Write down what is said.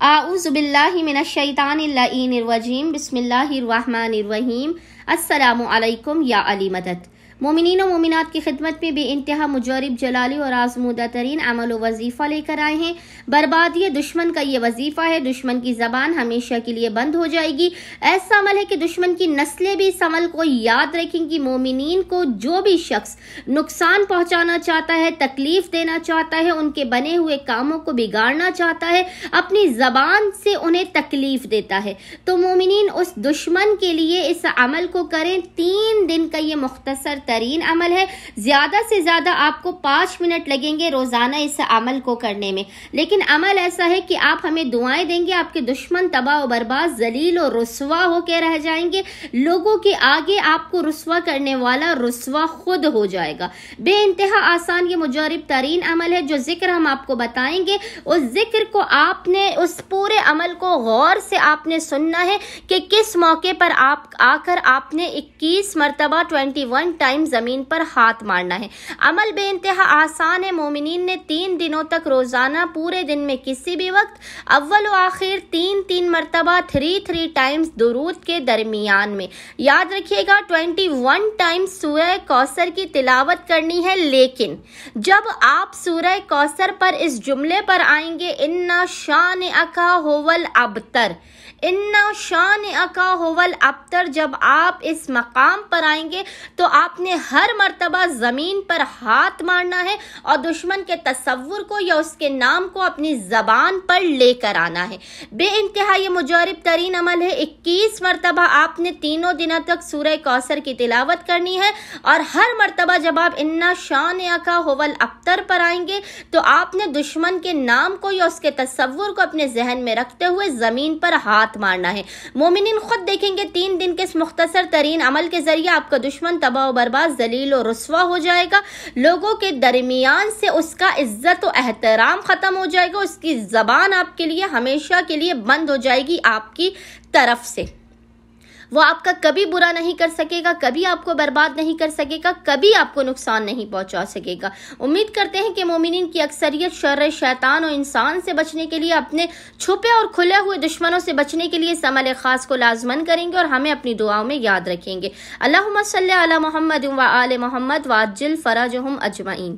اعوذ باللہ من الشیطان اللعین الرجیم بسم اللہ الرحمن الرحیم السلام علیکم یا علی مدد۔ مومنین و مومنات کی خدمت میں بے انتہا مجرب جلالی اور آزمودہ ترین عمل و وظیفہ لے کر آئے ہیں۔ بربادی دشمن کا یہ وظیفہ ہے، دشمن کی زبان ہمیشہ کے لیے بند ہو جائے گی۔ ایسا عمل ہے کہ دشمن کی نسلیں بھی اس عمل کو یاد رکھیں گی۔ مومنین کو جو بھی شخص نقصان پہنچانا چاہتا ہے، تکلیف دینا چاہتا ہے، ان کے بنے ہوئے کاموں کو بگاڑنا چاہتا ہے، اپنی زبان سے انہیں تکلیف دیتا ہے، تو مومنین اس دشمن کے لیے اس عمل کو کریں۔ 3 دن کا یہ مختصر ترین عمل ہے۔ زیادہ سے زیادہ آپ کو 5 منٹ لگیں گے روزانہ اس عمل کو کرنے میں، لیکن عمل ایسا ہے کہ آپ ہمیں دعائیں دیں گے، آپ کے دشمن تباہ و برباد، ذلیل و رسوا ہو کے رہ جائیں گے۔ لوگوں کے آگے آپ کو رسوا کرنے والا رسوا خود ہو جائے گا۔ بے انتہا آسان یہ مجرب ترین عمل ہے۔ جو ذکر ہم آپ کو بتائیں گے، اس ذکر کو آپ نے، اس پورے عمل کو غور سے آپ نے سننا ہے کہ کس موقع پر آپ نے 21 مرتبہ 21 ٹائم زمین پر ہاتھ مارنا ہے۔ عمل بے انتہا آسان ہے۔ مومنین نے 3 دنوں تک روزانہ پورے دن میں کسی بھی وقت اول و آخر 3 مرتبہ 3 ٹائمز درود کے درمیان میں، یاد رکھیے گا 21 ٹائمز سورہ کوثر کی تلاوت کرنی ہے۔ لیکن جب آپ سورہ کوثر پر اس جملے پر آئیں گے، اِنَّ شَانِئَکَ هُوَ الْأَبْتَرُ، اِنَّ شَانِئَکَ هُوَ الْأَبْتَرُ، جب آپ اس مقام پر آئیں گے تو آپ نے ہر مرتبہ زمین پر ہاتھ مارنا ہے اور دشمن کے تصور کو یا اس کے نام کو اپنی زبان پر لے کر آنا ہے۔ بے انتہا یہ مجرب ترین عمل ہے۔ 21 مرتبہ آپ نے 3 دنوں تک سورہ کوثر کی تلاوت کرنی ہے، اور ہر مرتبہ جب آپ اِنَّ شَانِئَکَ هُوَ الْأَبْتَرُ پر آئیں گے تو آپ نے دشمن کے نام کو یا اس کے تصور کو اپنے ذہن میں رکھتے ہوئے زمین پر ہاتھ مارنا ہے۔ مومنین خود دیکھیں گے 3 دن کے اس مختصر ترین عمل کے ذریعے آپ کا دشمن تباہ و برباد، ذلیل و رسوا ہو جائے گا۔ لوگوں کے درمیان سے اس کا عزت و احترام ختم ہو جائے گا، اس کی زبان آپ کے لیے ہمیشہ کے لیے بند ہو جائے گی آپ کی طرف سے۔ وہ آپ کا کبھی برا نہیں کر سکے گا، کبھی آپ کو برباد نہیں کر سکے گا، کبھی آپ کو نقصان نہیں پہنچا سکے گا۔ امید کرتے ہیں کہ مومنین کی اکثریت شر شیطان و انسان سے بچنے کے لیے، اپنے چھپے اور کھلے ہوئے دشمنوں سے بچنے کے لیے اس عمل خاص کو لازمن کریں گے اور ہمیں اپنی دعاؤں میں یاد رکھیں گے۔ اللہم صلی علی محمد و آل محمد وعجل فرجہم اجمعین۔